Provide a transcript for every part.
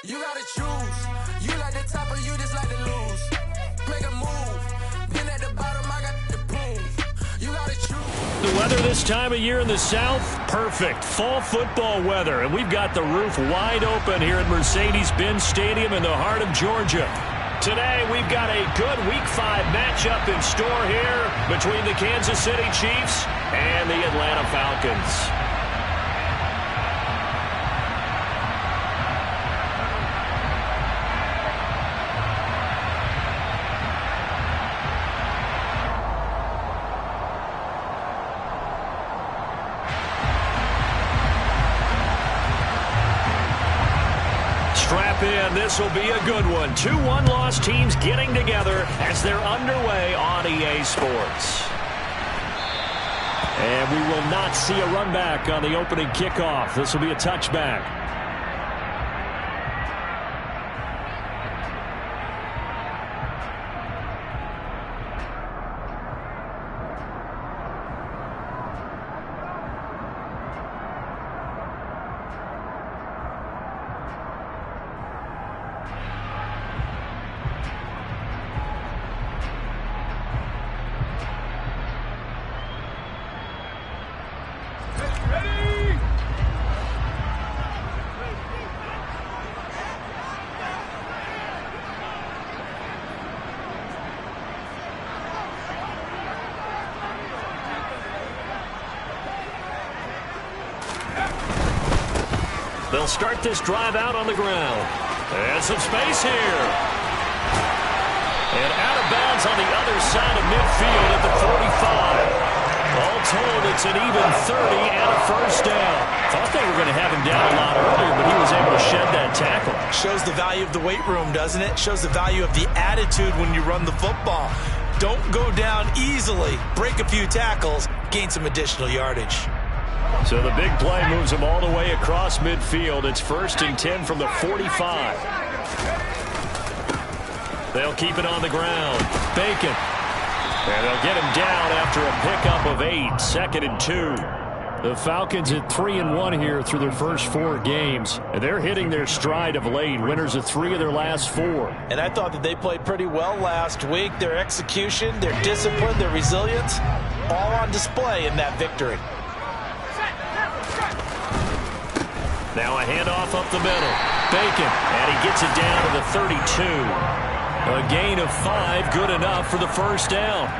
You gotta choose. You like the top or you just like to lose. Make a move. Been at the bottom, I got the prove. You gotta choose. The weather this time of year in the South, perfect. Fall football weather. And we've got the roof wide open here at Mercedes-Benz Stadium in the heart of Georgia. Today, we've got a good Week 5 matchup in store here between the Kansas City Chiefs and the Atlanta Falcons. Strap in. This will be a good one. 2 one-loss teams getting together as they're underway on EA Sports. And we will not see a run back on the opening kickoff. This will be a touchback. They'll start this drive out on the ground. And some space here. And out of bounds on the other side of midfield at the 45. All told, it's an even 30 and a first down. Thought they were going to have him down a lot earlier, but he was able to shed that tackle. Shows the value of the weight room, doesn't it? Shows the value of the attitude when you run the football. Don't go down easily. Break a few tackles. Gain some additional yardage. So the big play moves him all the way across midfield. It's 1st and 10 from the 45. They'll keep it on the ground. Bacon. And they'll get him down after a pickup of 8. 2nd and 2. The Falcons at 3-1 here through their first 4 games. And they're hitting their stride of late. Winners of 3 of their last 4. And I thought that they played pretty well last week. Their execution, their discipline, their resilience, all on display in that victory. Now a handoff up the middle. Bacon, and he gets it down to the 32. A gain of 5, good enough for the first down.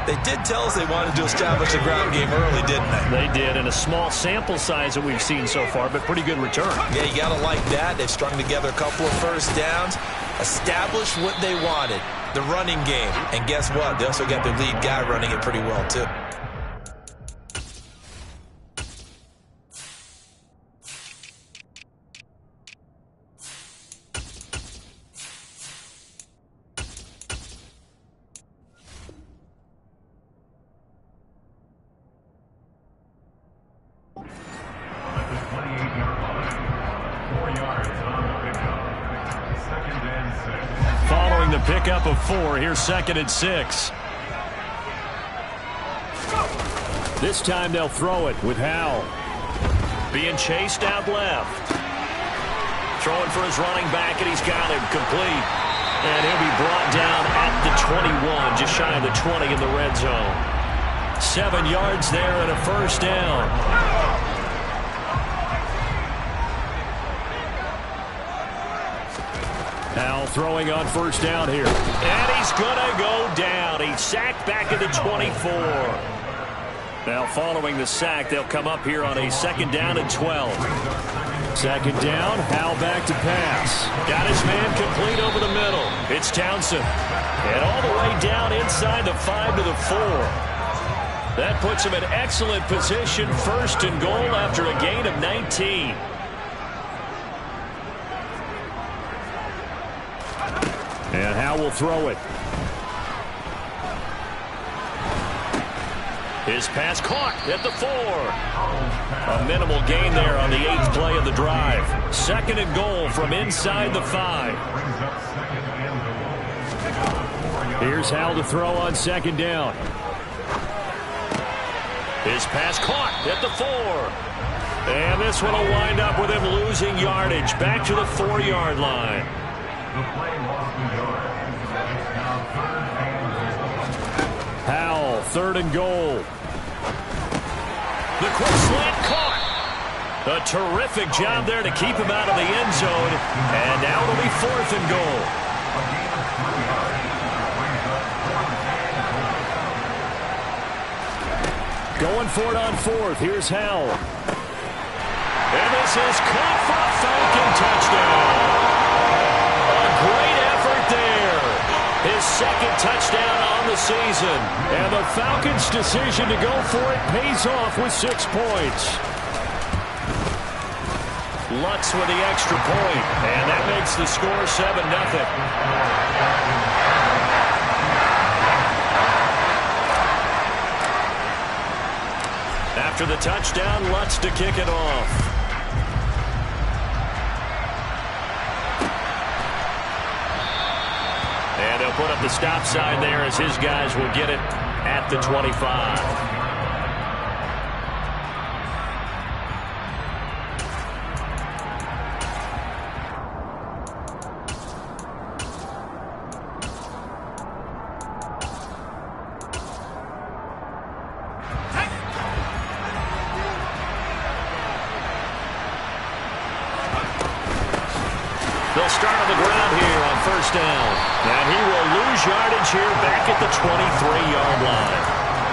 They did tell us they wanted to establish a ground game early, didn't they? They did, and a small sample size that we've seen so far, but pretty good return. Yeah, you got to like that. They've strung together a couple of first downs, established what they wanted, the running game. And guess what? They also got their lead guy running it pretty well, too. Following the pickup of 4, here's 2nd and 6. This time they'll throw it with Howell. Being chased out left. Throwing for his running back, and he's got him complete. And he'll be brought down at the 21, just shy of the 20 in the red zone. 7 yards there and a first down. Howell throwing on first down here. And he's going to go down. He's sacked back at the 24. Now following the sack, they'll come up here on a 2nd down and 12. 2nd down, Howell back to pass. Got his man complete over the middle. It's Townsend. And all the way down inside the 5 to the 4. That puts him in excellent position. 1st and goal after a gain of 19. And Howell will throw it. His pass caught at the 4. A minimal gain there on the 8th play of the drive. 2nd and goal from inside the 5. Here's Howell to throw on 2nd down. His pass caught at the 4. And this one will wind up with him losing yardage. Back to the 4-yard line. Howell, 3rd and goal. The quick slant caught. A terrific job there to keep him out of the end zone. And now it'll be 4th and goal. Going for it on 4th. Here's Howell. And this is caught for a Falcon touchdown. A great effort there. His 2nd touchdown on the season. And the Falcons' decision to go for it pays off with 6 points. Lutz with the extra point. And that makes the score 7-0. After the touchdown, Lutz to kick it off. And they'll put up the stop sign there as his guys will get it at the 25. They'll start on the ground here on 1st down. And he will lose yardage here back at the 23-yard line.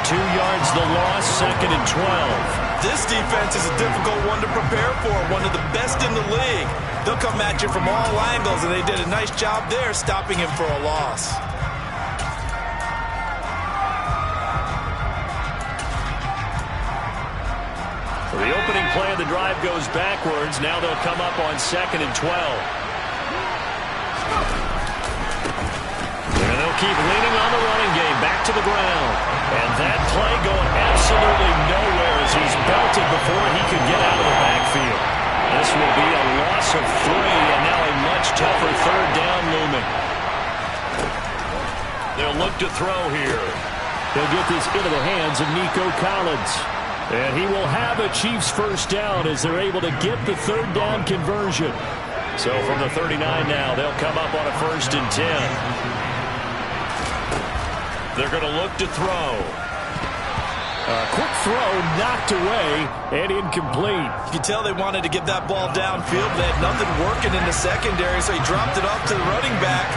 2 yards the loss, 2nd and 12. This defense is a difficult one to prepare for, one of the best in the league. They'll come at you from all angles, and they did a nice job there stopping him for a loss. The opening play of the drive goes backwards. Now they'll come up on 2nd and 12. And they'll keep leaning on the running game back to the ground. And that play going absolutely nowhere as he's belted before he could get out of the backfield. This will be a loss of 3 and now a much tougher 3rd down looming. They'll look to throw here. They'll get this into the hands of Nico Collins. And he will have a Chiefs 1st down as they're able to get the 3rd down conversion. So from the 39 now, they'll come up on a 1st and 10. They're going to look to throw. A quick throw knocked away and incomplete. You can tell they wanted to get that ball downfield. They had nothing working in the secondary, so he dropped it off to the running back.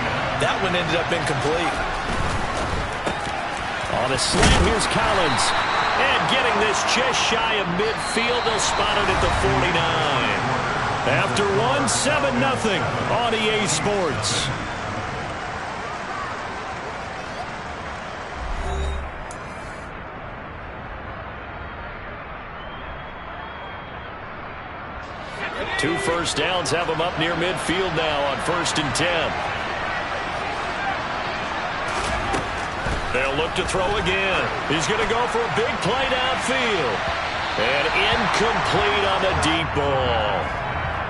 That one ended up incomplete. On a slant, here's Collins. And getting this just shy of midfield, they'll spot it at the 49. After 7-0 on EA Sports. Two 1st downs have them up near midfield now on 1st and 10. They'll look to throw again. He's going to go for a big play downfield. And incomplete on the deep ball.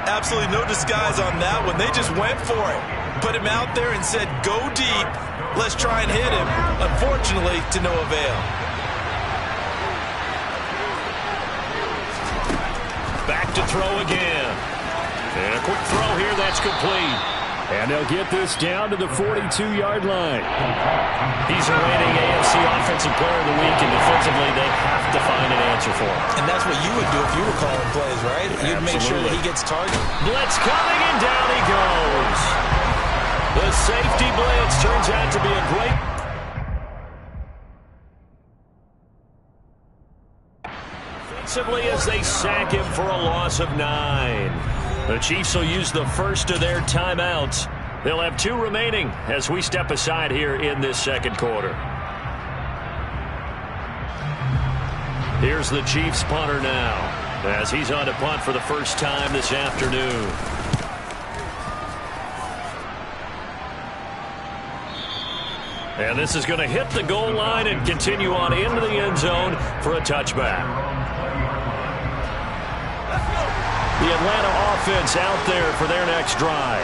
Absolutely no disguise on that one. They just went for it. Put him out there and said, go deep. Let's try and hit him. Unfortunately, to no avail. Back to throw again. And a quick throw here. That's complete. And they'll get this down to the 42-yard line. He's a reigning AFC Offensive Player of the Week, and defensively they have to find an answer for him. And that's what you would do if you were calling plays, right? You'd make sure that he gets targeted. Blitz coming, and down he goes. The safety blitz turns out to be a great... Defensively as they sack him for a loss of 9. The Chiefs will use the first of their timeouts. They'll have 2 remaining as we step aside here in this 2nd quarter. Here's the Chiefs punter now as he's on to punt for the first time this afternoon. And this is going to hit the goal line and continue on into the end zone for a touchback. The Atlanta offense out there for their next drive.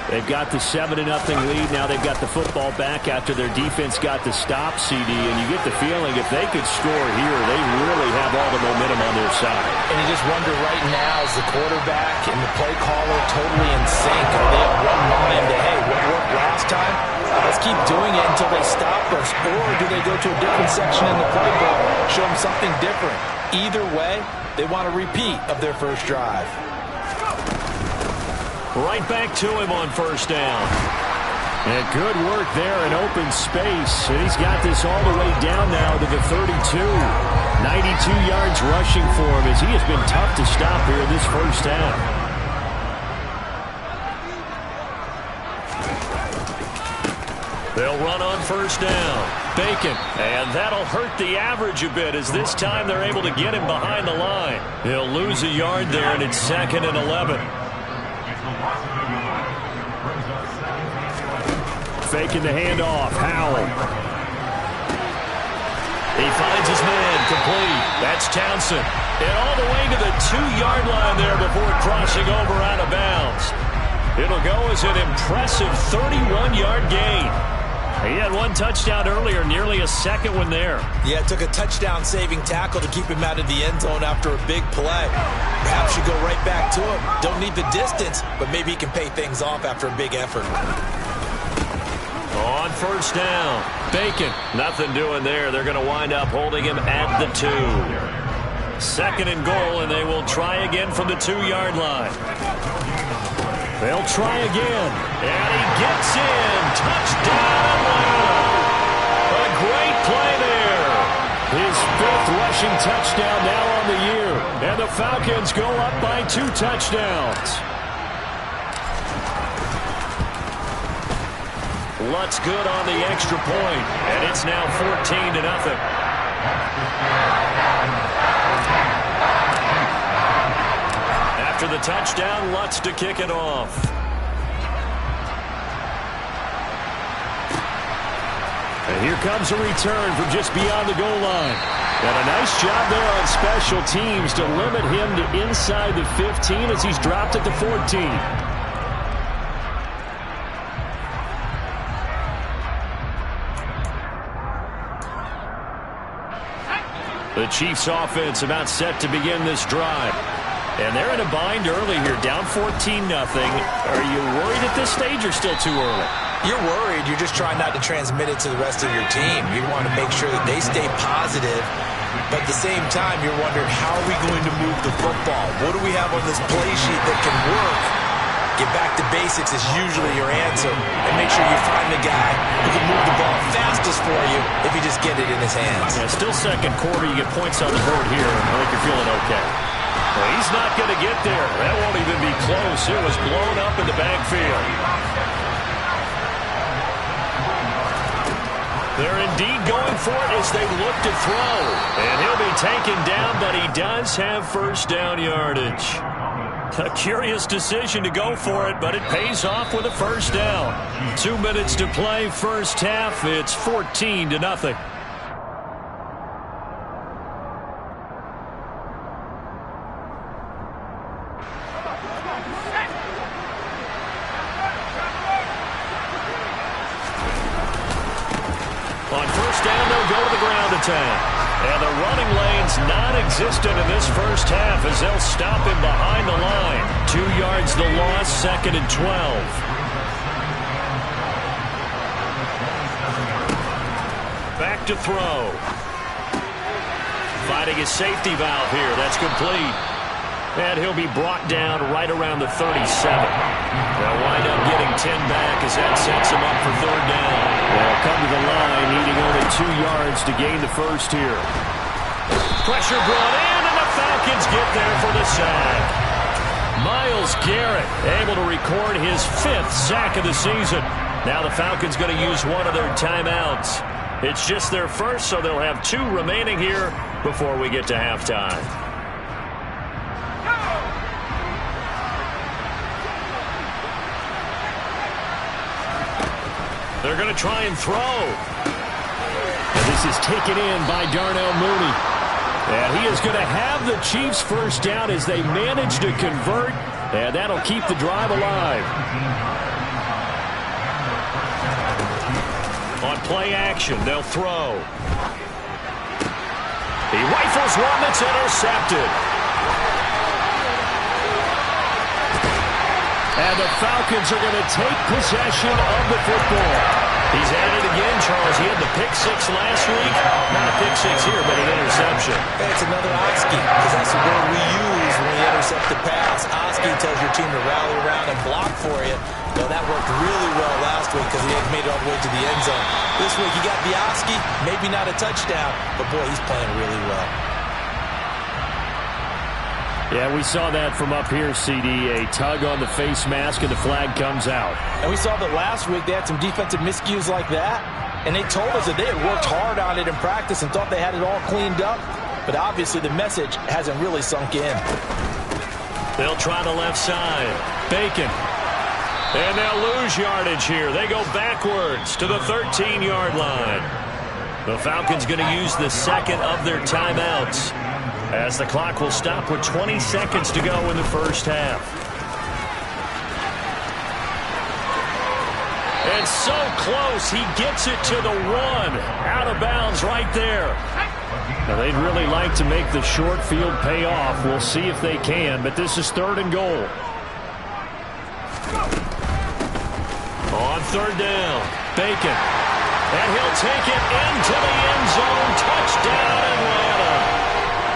They've got the 7-0 lead. Now they've got the football back after their defense got the stop, CD. And you get the feeling if they could score here, they really have all the momentum on their side. And you just wonder right now, is the quarterback and the play caller totally in sync? Are they on one mind to, hey, what worked last time? Let's keep doing it until they stop us. Or do they go to a different section in the playbook, show them something different? Either way, they want a repeat of their first drive. Right back to him on first down. And good work there in open space. And he's got this all the way down now to the 32. 92 yards rushing for him as he has been tough to stop here in this first half. They'll run on first down. Bacon. And that'll hurt the average a bit as this time they're able to get him behind the line. He'll lose a yard there, and it's 2nd and 11. Faking the handoff. Howell. He finds his man complete. That's Townsend. And all the way to the 2-yard line there before crossing over out of bounds. It'll go as an impressive 31-yard gain. He had one touchdown earlier, nearly a second one there. Yeah, it took a touchdown-saving tackle to keep him out of the end zone after a big play. Perhaps you go right back to him. Don't need the distance, but maybe he can pay things off after a big effort. On first down, Bacon. Nothing doing there. They're going to wind up holding him at the 2. 2nd and goal, and they will try again from the 2-yard line. They'll try again, and he gets in. Touchdown, Atlanta. A great play there. His 5th rushing touchdown now on the year, and the Falcons go up by 2 touchdowns. Lutz good on the extra point, and it's now 14-0. After the touchdown, Lutz to kick it off. And here comes a return from just beyond the goal line. And a nice job there on special teams to limit him to inside the 15 as he's dropped at the 14. The Chiefs offense about set to begin this drive. And they're in a bind early here, down 14-0. Are you worried at this stage or still too early? You're worried. You're just trying not to transmit it to the rest of your team. You want to make sure that they stay positive. But at the same time, you're wondering, how are we going to move the football? What do we have on this play sheet that can work? Get back to basics is usually your answer. And make sure you find the guy who can move the ball fastest for you if you just get it in his hands. Yeah, still second quarter. You get points on the board here. I think you're feeling okay. Well, he's not going to get there. That won't even be close. It was blown up in the backfield. They're indeed going for it as they look to throw. And he'll be taken down, but he does have first down yardage. A curious decision to go for it, but it pays off with a first down. 2 minutes to play, first half. It's 14-0. On first down, they'll go to the ground attack. And the running lane's non-existent in this first half as they'll stop him behind the line. 2 yards the loss, 2nd and 12. Back to throw. Finding his safety valve here. That's complete. And he'll be brought down right around the 37. They'll wind up getting 10 back as that sets him up for 3rd down. They'll come to the line, needing only 2 yards to gain the first here. Pressure brought in, and the Falcons get there for the sack. Myles Garrett able to record his 5th sack of the season. Now the Falcons going to use one of their timeouts. It's just their first, so they'll have 2 remaining here before we get to halftime. They're going to try and throw. And this is taken in by Darnell Mooney. And he is going to have the Chiefs first down as they manage to convert. And that'll keep the drive alive. On play action, they'll throw. He rifles one that's intercepted. And the Falcons are going to take possession of the football. He's at it again, Charles. He had the pick six last week. Not a pick six here, but an interception. It's another Oski, because that's the word we use when you intercept the pass. Oski tells your team to rally around and block for you. Well, that worked really well last week because he had made it all the way to the end zone. This week, he got the Oski, maybe not a touchdown, but boy, he's playing really well. Yeah, we saw that from up here, CD. A tug on the face mask, and the flag comes out. And we saw that last week they had some defensive miscues like that, and they told us that they had worked hard on it in practice and thought they had it all cleaned up, but obviously the message hasn't really sunk in. They'll try the left side. Bacon. And they'll lose yardage here. They go backwards to the 13-yard line. The Falcons going to use the second of their timeouts, as the clock will stop with 20 seconds to go in the first half. And so close, he gets it to the one. Out of bounds right there. Now, they'd really like to make the short field pay off. We'll see if they can, but this is 3rd and goal. On 3rd down, Bacon. And he'll take it into the end zone. Touchdown, Atlanta.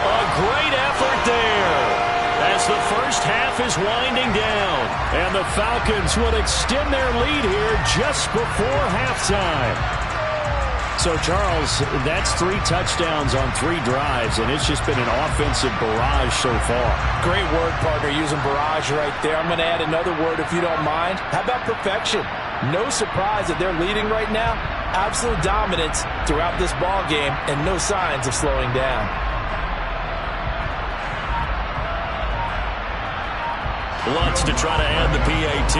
A great effort there as the first half is winding down. And the Falcons would extend their lead here just before halftime. So, Charles, that's 3 touchdowns on 3 drives, and it's just been an offensive barrage so far. Great word, partner, using barrage right there. I'm going to add another word if you don't mind. How about perfection? No surprise that they're leading right now. Absolute dominance throughout this ball game and no signs of slowing down. Lutz to try to add the PAT.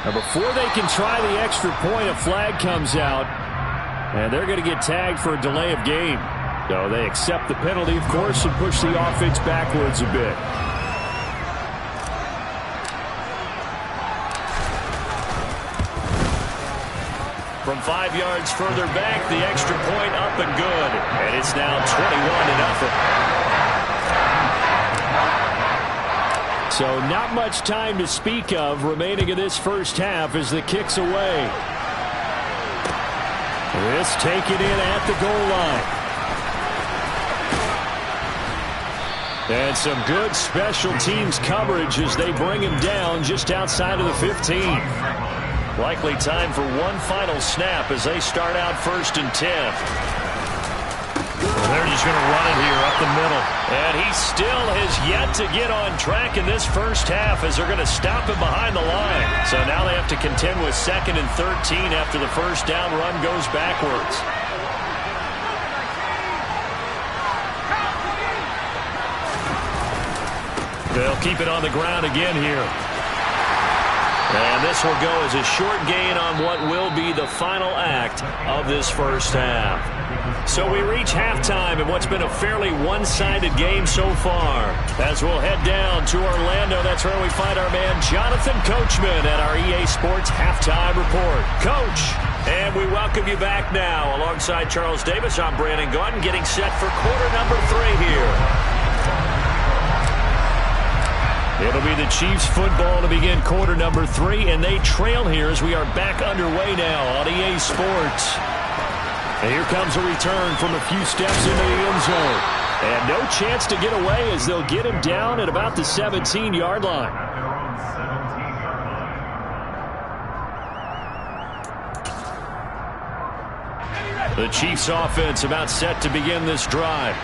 Now, before they can try the extra point, a flag comes out, and they're going to get tagged for a delay of game. So they accept the penalty, of course, and push the offense backwards a bit. From 5 yards further back, the extra point up and good. And it's now 21-0. So not much time to speak of remaining in this first half as the kick's away. This taken in at the goal line. And some good special teams coverage as they bring him down just outside of the 15. Likely time for one final snap as they start out 1st and 10. Well, they're just going to run it here up the middle. And he still has yet to get on track in this first half as they're going to stop him behind the line. So now they have to contend with 2nd and 13 after the first down run goes backwards. They'll keep it on the ground again here. And this will go as a short gain on what will be the final act of this first half. So we reach halftime in what's been a fairly one-sided game so far. As we'll head down to Orlando, that's where we find our man Jonathan Coachman at our EA Sports Halftime Report. Coach, and we welcome you back now. Alongside Charles Davis, I'm Brandon Gaudin, getting set for quarter number 3 here. It'll be the Chiefs football to begin quarter number 3, and they trail here as we are back underway now on EA Sports. And here comes a return from a few steps into the end zone. And no chance to get away as they'll get him down at about the 17-yard line. The Chiefs offense about set to begin this drive.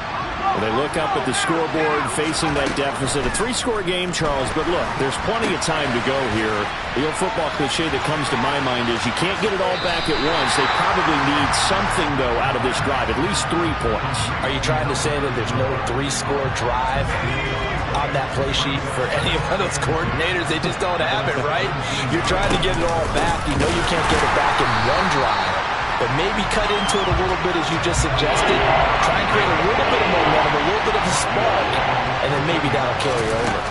They look up at the scoreboard facing that deficit. A 3-score game, Charles, but look, there's plenty of time to go here. The old football cliche that comes to my mind is you can't get it all back at once. They probably need something, though, out of this drive, at least 3 points. Are you trying to say that there's no 3-score drive on that play sheet for any of those coordinators? They just don't have it, right? You're trying to get it all back. You know you can't get it back in one drive. But maybe cut into it a little bit as you just suggested. Try and create a little bit of momentum, a little bit of a spark, and then maybe that'll carry over.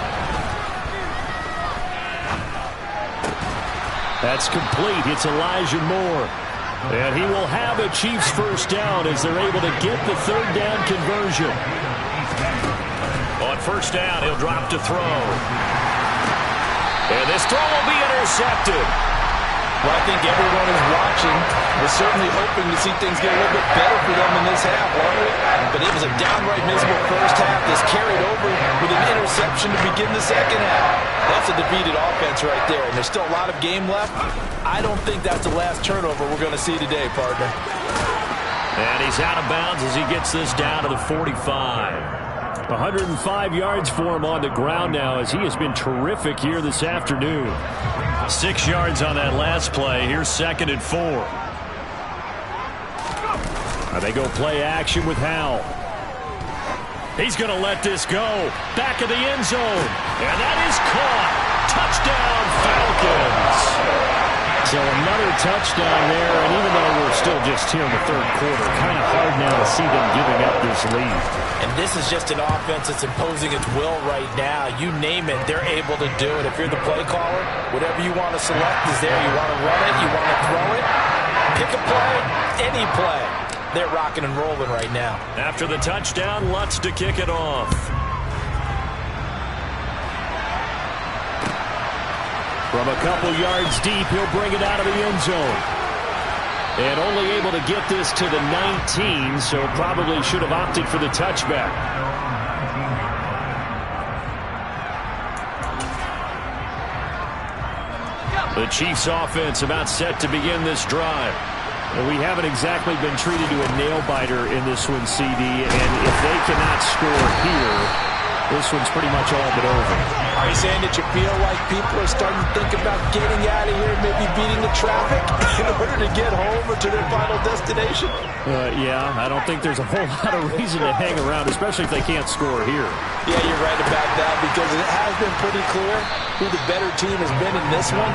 That's complete. It's Elijah Moore. And he will have a Chiefs first down as they're able to get the third down conversion. On first down, he'll drop to throw. And this throw will be intercepted. Well, I think everyone is watching. We're certainly hoping to see things get a little bit better for them in this half, aren't we? But it was a downright miserable first half that's carried over with an interception to begin the second half. That's a defeated offense right there, and there's still a lot of game left. I don't think that's the last turnover we're going to see today, partner. And he's out of bounds as he gets this down to the 45. 105 yards for him on the ground now as he has been terrific here this afternoon. 6 yards on that last play. Here's 2nd and 4. They go play action with Howell. He's going to let this go. Back of the end zone. And that is caught. Touchdown, Falcons. So another touchdown there, and even though we're still just here in the third quarter, kind of hard now to see them giving up this lead. And this is just an offense that's imposing its will right now. You name it, they're able to do it. If you're the play caller, whatever you want to select is there. You want to run it, you want to throw it, pick a play, any play. They're rocking and rolling right now. After the touchdown, Lutz to kick it off. From a couple yards deep, he'll bring it out of the end zone. And only able to get this to the 19, so probably should have opted for the touchback. The Chiefs offense about set to begin this drive. And we haven't exactly been treated to a nail-biter in this one, CD, and if they cannot score here, this one's pretty much all but over. Are you saying that you feel like people are starting to think about getting out of here, maybe beating the traffic in order to get home or to their final destination? Yeah, I don't think there's a whole lot of reason to hang around, especially if they can't score here. Yeah, you're right about that because it has been pretty clear who the better team has been in this one.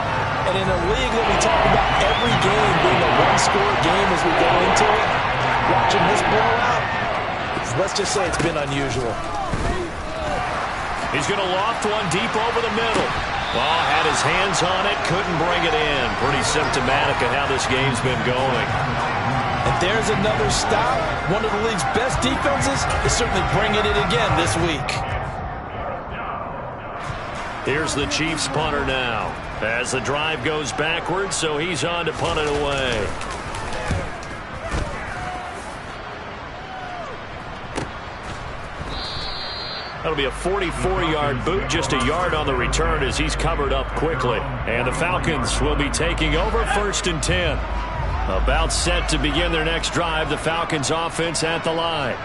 And in a league that we talk about every game being a one-score game as we go into it, watching this blowout, let's just say it's been unusual. He's going to loft one deep over the middle. Ball had his hands on it, couldn't bring it in. Pretty symptomatic of how this game's been going. And there's another stop. One of the league's best defenses is certainly bringing it again this week. Here's the Chiefs punter now. As the drive goes backwards, so he's on to punt it away. That'll be a 44-yard boot, just a yard on the return as he's covered up quickly. And the Falcons will be taking over 1st and 10. About set to begin their next drive, the Falcons offense at the line.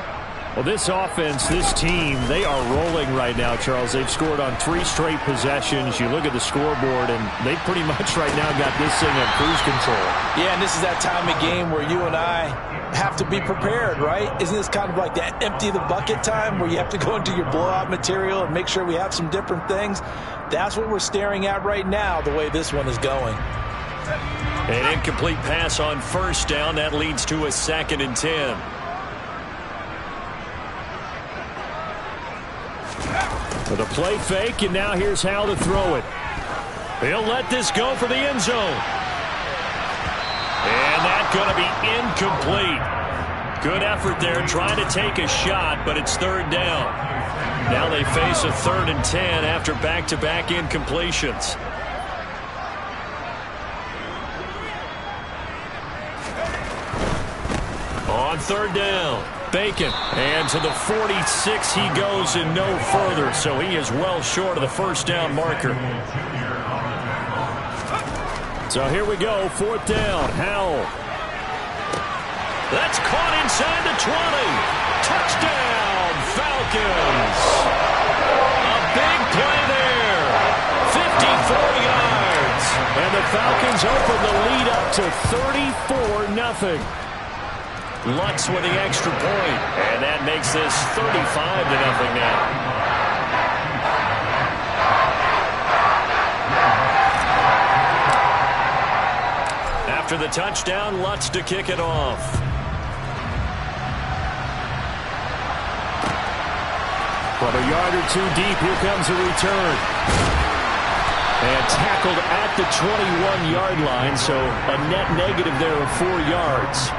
Well, this offense, this team, they are rolling right now, Charles. They've scored on 3 straight possessions. You look at the scoreboard, and they pretty much right now got this thing on cruise control. Yeah, and this is that time of game where you and I have to be prepared, right? Isn't this kind of like that empty the bucket time where you have to go into your blowout material and make sure we have some different things? That's what we're staring at right now, the way this one is going. An incomplete pass on first down. That leads to a 2nd and 10. With a play fake, and now here's how to throw it. He'll let this go for the end zone. And that's going to be incomplete. Good effort there trying to take a shot, but it's 3rd down. Now they face a 3rd and 10 after back-to-back incompletions. On 3rd down, Bacon. And to the 46 he goes and no further, so he is well short of the 1st down marker. So here we go, 4th down, Howell. That's caught inside the 20. Touchdown, Falcons. A big play there. 54 yards. And the Falcons open the lead up to 34-0. Lutz with the extra point. And that makes this 35-0 now. After the touchdown, Lutz to kick it off. From a yard or two deep, here comes a return. And tackled at the 21-yard line, so a net negative there of 4 yards.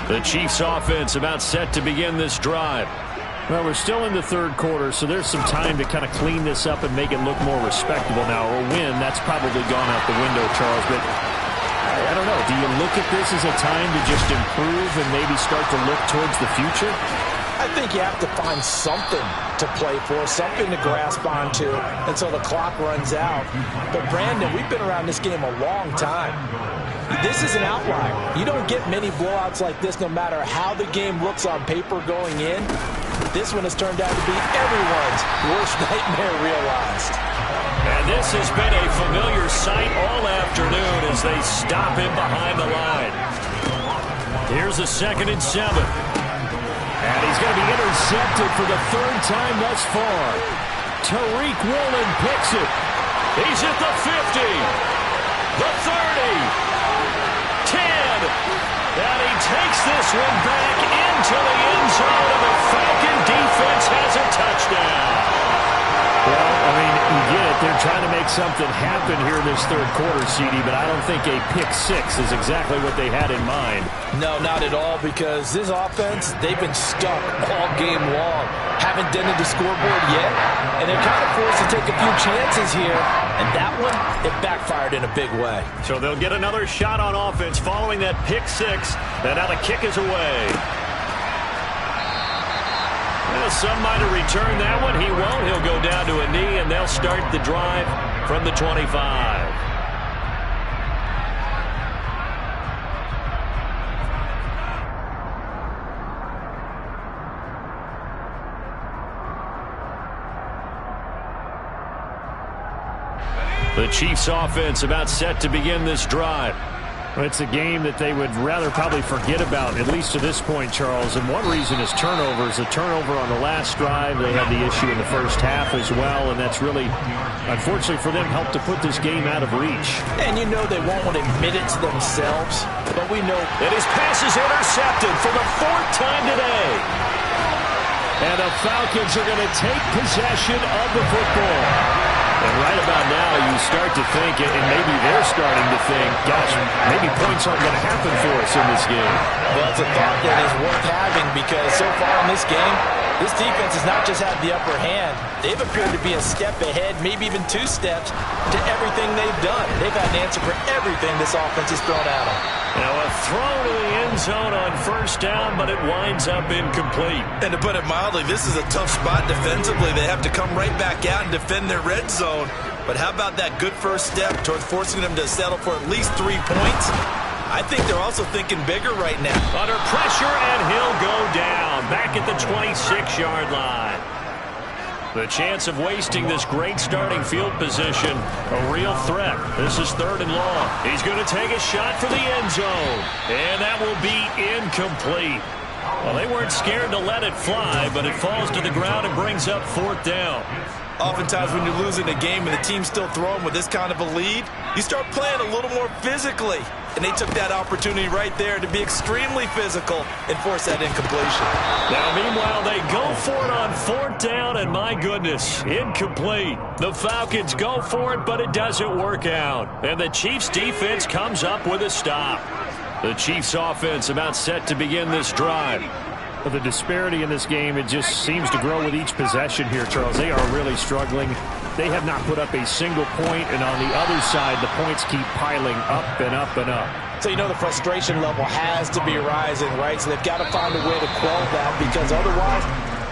The Chiefs offense about set to begin this drive. Well, we're still in the third quarter, so there's some time to kind of clean this up and make it look more respectable now. A win, that's probably gone out the window, Charles. But I don't know. Do you look at this as a time to just improve and maybe start to look towards the future? I think you have to find something to play for, something to grasp onto until the clock runs out. But, Brandon, we've been around this game a long time. This is an outlier. You don't get many blowouts like this no matter how the game looks on paper going in. This one has turned out to be everyone's worst nightmare realized. And this has been a familiar sight all afternoon as they stop him behind the line. Here's a 2nd and 7. And he's going to be intercepted for the 3rd time thus far. Tariq Woolen picks it. He's at the 50, the 30, 10, and he takes this one back into the end zone, and the Falcon defense has a touchdown. Well, I mean, you get it. They're trying to make something happen here in this third quarter, CD, but I don't think a pick-6 is exactly what they had in mind. No, not at all, because this offense, they've been stuck all game long. Haven't dented the scoreboard yet, and they're kind of forced to take a few chances here, and that one, it backfired in a big way. So they'll get another shot on offense following that pick-6, and now the kick is away. Well, some might have returned that one. He won't. He'll go down to a knee, and they'll start the drive from the 25. The Chiefs offense about set to begin this drive. It's a game that they would rather probably forget about, at least to this point, Charles. And one reason is turnovers. A turnover on the last drive. They had the issue in the first half as well, and that's really, unfortunately for them, helped to put this game out of reach. And you know they won't want to admit it to themselves, but we know that his pass is intercepted for the 4th time today. And the Falcons are going to take possession of the football. And right about now, you start to think, and maybe they're starting to think, gosh, maybe points aren't going to happen for us in this game. Well, it's a thought that is worth having because so far in this game, this defense has not just had the upper hand. They've appeared to be a step ahead, maybe even 2 steps, to everything they've done. They've had an answer for everything this offense has thrown at them. Now a throw to the end zone on 1st down, but it winds up incomplete. And to put it mildly, this is a tough spot defensively. They have to come right back out and defend their red zone. But how about that good first step towards forcing them to settle for at least 3 points? I think they're also thinking bigger right now. Under pressure, and he'll go down back at the 26-yard line. The chance of wasting this great starting field position, a real threat. This is 3rd and long. He's going to take a shot for the end zone, and that will be incomplete. Well, they weren't scared to let it fly, but it falls to the ground and brings up 4th down. Oftentimes when you're losing a game and the team's still throwing with this kind of a lead, you start playing a little more physically. And they took that opportunity right there to be extremely physical and force that incompletion. Now, meanwhile, they go for it on 4th down, and my goodness, incomplete. The Falcons go for it, but it doesn't work out. And the Chiefs' defense comes up with a stop. The Chiefs' offense about set to begin this drive. The disparity in this game, it just seems to grow with each possession here, Charles. They are really struggling. They have not put up a single point, and on the other side, the points keep piling up and up and up. So you know the frustration level has to be rising, right? So they've got to find a way to quell that because otherwise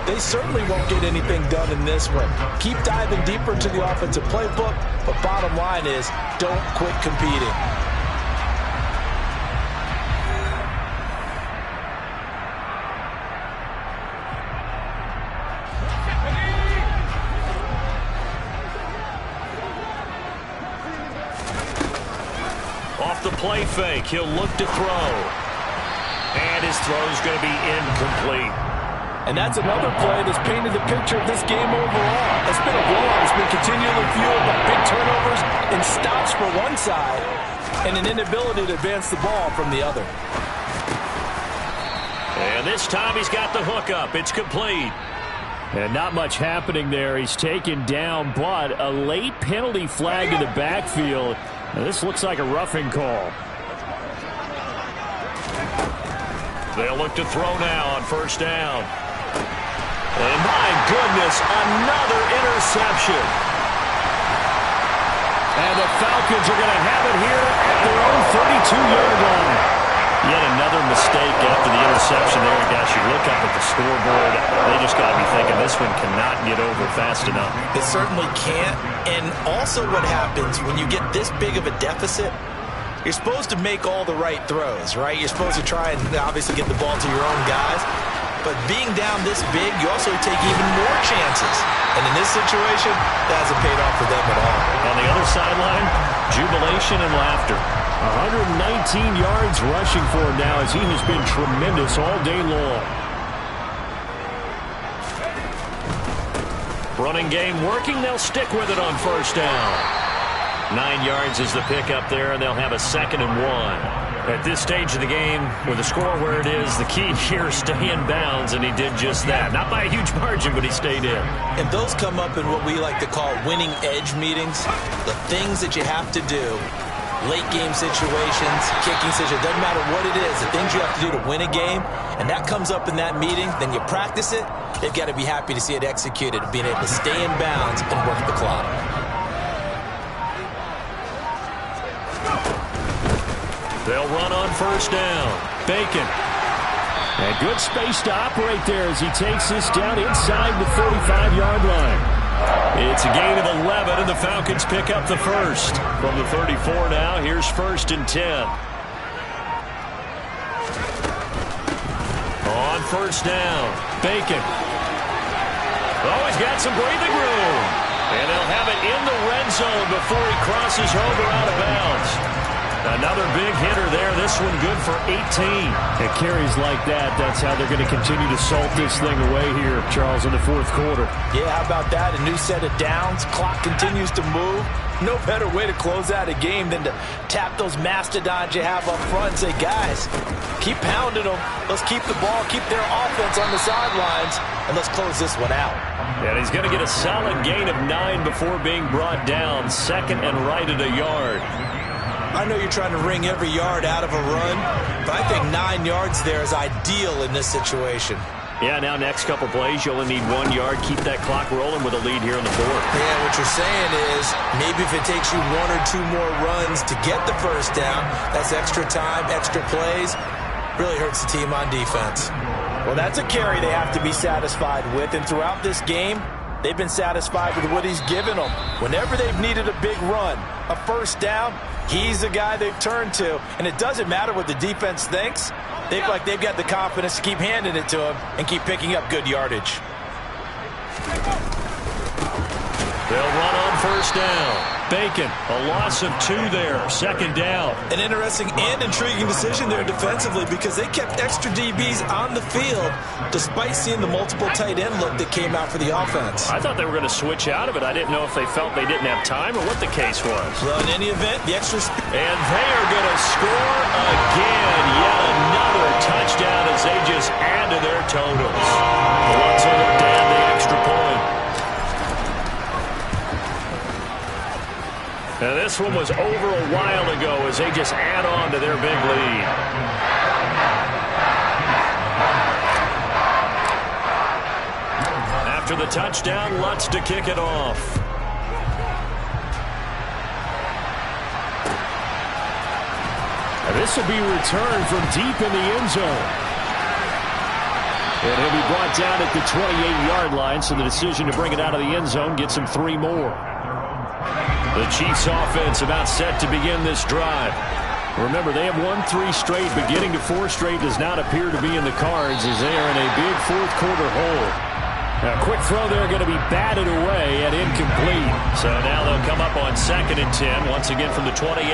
they certainly won't get anything done in this one. Keep diving deeper into the offensive playbook, but bottom line is don't quit competing. The play fake, he'll look to throw, and his throw's going to be incomplete. And that's another play that's painted the picture of this game overall. It's been a blowout. It's been continually fueled by big turnovers and in stops for one side and an inability to advance the ball from the other. And this time he's got the hook up. It's complete. And not much happening there. He's taken down, but a late penalty flag in the backfield. Now, this looks like a roughing call. They'll look to throw now on first down. And my goodness, another interception. And the Falcons are going to have it here at their own 32-yard line. Yet another mistake after the interception there. Guys, you look up at the scoreboard, they just got to be thinking this one cannot get over fast enough. It certainly can't. And also what happens when you get this big of a deficit, you're supposed to make all the right throws, right? You're supposed to try and obviously get the ball to your own guys. But being down this big, you also take even more chances. And in this situation, that hasn't paid off for them at all. On the other sideline, jubilation and laughter. 119 yards rushing for him now as he has been tremendous all day long. Running game working. They'll stick with it on first down. 9 yards is the pickup there, and they'll have a 2nd and 1. At this stage of the game, with the score where it is, the key here is stay in bounds, and he did just that. Not by a huge margin, but he stayed in. And those come up in what we like to call winning edge meetings. The things that you have to do, late game situations, kicking situations, doesn't matter what it is, the things you have to do to win a game, and that comes up in that meeting, then you practice it, they've got to be happy to see it executed, being able to stay in bounds and work the clock. They'll run on first down. Bacon. And good space to operate there as he takes this down inside the 35-yard line. It's a gain of 11, and the Falcons pick up the first. From the 34 now, here's 1st and 10. On first down, Bacon. Oh, he's got some breathing room. And they'll have it in the red zone before he crosses over out of bounds. Another big hitter there. This one good for 18. It carries like that. That's how they're going to continue to salt this thing away here, Charles, in the 4th quarter. Yeah, how about that? A new set of downs. Clock continues to move. No better way to close out a game than to tap those mastodons you have up front and say, guys, keep pounding them. Let's keep the ball, keep their offense on the sidelines, and let's close this one out. And he's going to get a solid gain of 9 before being brought down. 2nd and right at a yard. I know you're trying to wring every yard out of a run, but I think 9 yards there is ideal in this situation. Yeah, now next couple plays, you only need 1 yard. Keep that clock rolling with a lead here on the 4th. Yeah, what you're saying is maybe if it takes you 1 or 2 more runs to get the first down, that's extra time, extra plays, really hurts the team on defense. Well, that's a carry they have to be satisfied with, and throughout this game, they've been satisfied with what he's given them. Whenever they've needed a big run, a first down, he's the guy they've turned to. And it doesn't matter what the defense thinks. They've got the confidence to keep handing it to him and keep picking up good yardage. They'll run on first down. Bacon, a loss of 2 there. 2nd down. An interesting and intriguing decision there defensively because they kept extra DBs on the field despite seeing the multiple tight end look that came out for the offense. I thought they were going to switch out of it. I didn't know if they felt they didn't have time or what the case was. Well, in any event, the extra... And they are going to score again. Yet another touchdown as they just add to their totals. The ones who look down the extra point. Now this one was over a while ago as they just add on to their big lead. After the touchdown, Lutz to kick it off. And this will be returned from deep in the end zone. And he'll be brought down at the 28-yard line, so the decision to bring it out of the end zone gets him 3 more. The Chiefs offense about set to begin this drive. Remember, they have won 3 straight, but getting to 4 straight does not appear to be in the cards as they are in a big 4th quarter hole. Now, a quick throw there going to be batted away and incomplete. So now they'll come up on 2nd and 10, once again from the 28.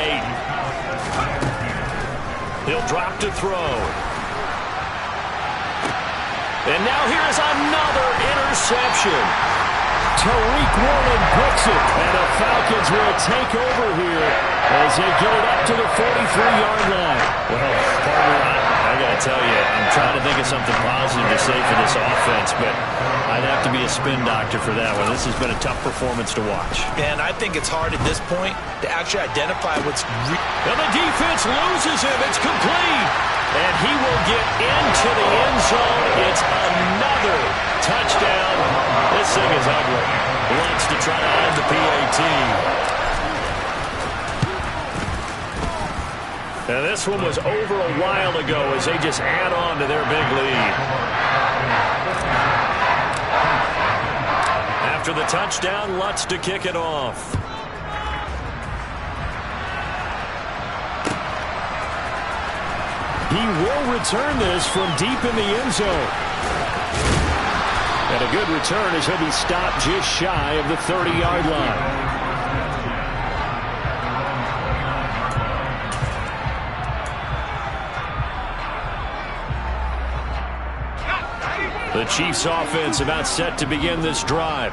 He'll drop to throw. And now here's another interception. Tariq Woolen picks it. And a Falcons will take over here as they get it up to the 43-yard line. Well, partner, I got to tell you, I'm trying to think of something positive to say for this offense, but I'd have to be a spin doctor for that one. This has been a tough performance to watch. And I think it's hard at this point to actually identify what's and the defense loses him. It's complete. And he will get into the end zone. It's another touchdown. This thing is ugly. Wants to try to add the PAT. Now this one was over a while ago as they just add on to their big lead. After the touchdown, Lutz to kick it off. He will return this from deep in the end zone. And a good return as he'll be stopped just shy of the 30-yard line. The Chiefs offense about set to begin this drive.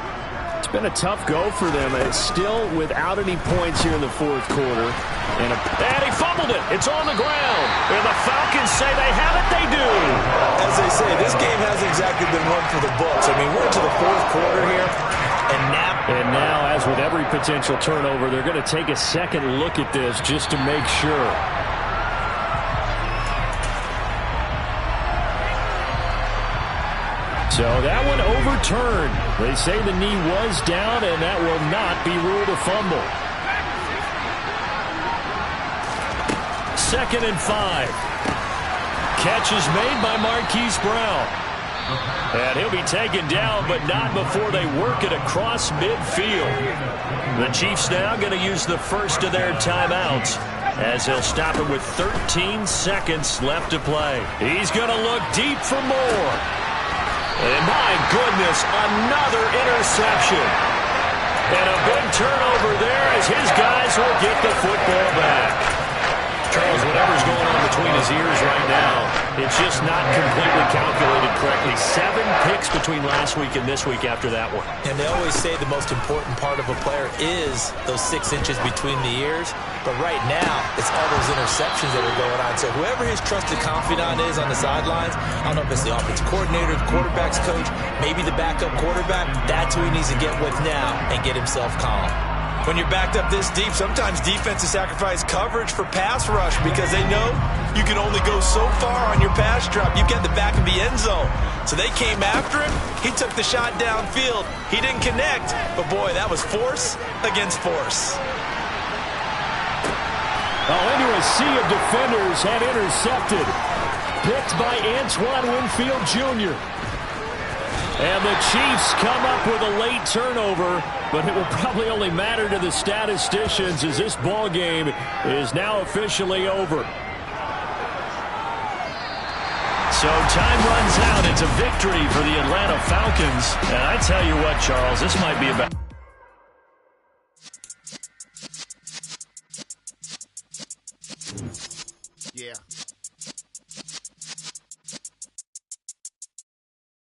It's been a tough go for them. It's still without any points here in the fourth quarter. And he fumbled it. It's on the ground. And the Falcons say they have it. They do. As they say, this game hasn't exactly been one for the books. I mean, we're into the fourth quarter here. And now, as with every potential turnover, they're going to take a second look at this just to make sure. So that one overturned. They say the knee was down, and that will not be ruled a fumble. 2nd and 5. Catch is made by Marquise Brown. And he'll be taken down, but not before they work it across midfield. The Chiefs now going to use the first of their timeouts as they'll stop it with 13 seconds left to play. He's going to look deep for more. And my goodness, another interception. And a big turnover there as his guys will get the football back. Charles, whatever's going on between his ears right now, it's just not completely calculated correctly. 7 picks between last week and this week after that one. And they always say the most important part of a player is those 6 inches between the ears. But right now, it's all those interceptions that are going on. So whoever his trusted confidant is on the sidelines, I don't know if it's the offensive coordinator, the quarterback's coach, maybe the backup quarterback, that's who he needs to get with now and get himself calm. When you're backed up this deep, sometimes defenses sacrifice coverage for pass rush because they know you can only go so far on your pass drop. You get the back of the end zone. So they came after him. He took the shot downfield. He didn't connect, but boy, that was force against force. Into a sea of defenders had intercepted. Picked by Antoine Winfield Jr. And the Chiefs come up with a late turnover, but it will probably only matter to the statisticians as this ball game is now officially over. So time runs out. It's a victory for the Atlanta Falcons. And I tell you what, Charles, this might be about... Yeah.